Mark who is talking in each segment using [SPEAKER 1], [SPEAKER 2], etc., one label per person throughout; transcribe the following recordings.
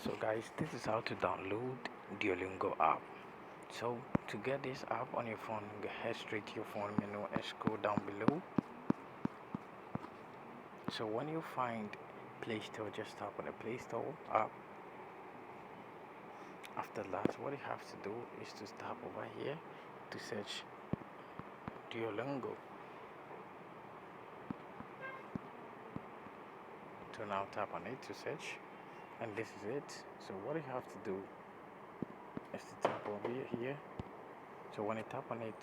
[SPEAKER 1] So guys, this is how to download Duolingo app. So to get this app on your phone, head straight to your phone menu and scroll down below. So when you find Play Store, just tap on the Play Store app. After that, what you have to do is to tap over here to search Duolingo. So now tap on it to search, and this is it. So what you have to do is to tap over here. So when you tap on it,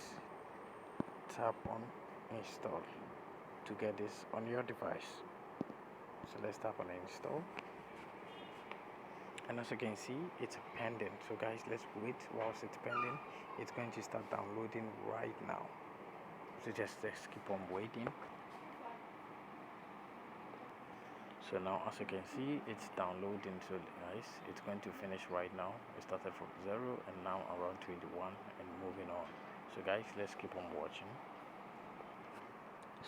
[SPEAKER 1] tap on install to get this on your device. So let's tap on install, and as you can see, it's pending. So guys, let's wait whilst it's pending. It's going to start downloading right now, so just keep on waiting. So now as you can see, it's downloading. So guys, it's going to finish right now. It started from 0 and now around 21 and moving on. So guys, let's keep on watching.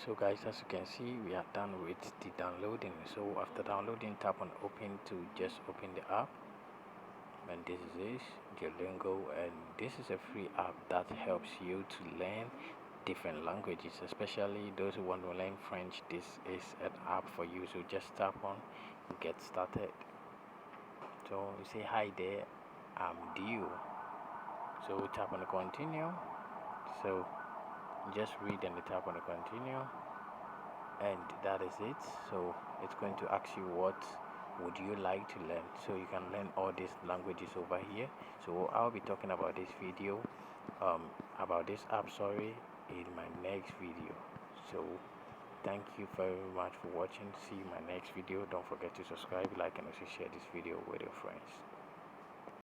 [SPEAKER 1] So guys, as you can see, we are done with the downloading. So after downloading, tap on open to just open the app, and this is Duolingo, and this is a free app that helps you to learn different languages, especially those who want to learn French. This is an app for you. So just tap on get started. So you say hi there, I'm Dio. So tap on the continue. So just read and tap on the continue, and that is it. So it's going to ask you what would you like to learn, so you can learn all these languages over here. So I'll be talking about this video about this app, sorry, in my next video. So thank you very much for watching. See you in my next video. Don't forget to subscribe, like, and also share this video with your friends.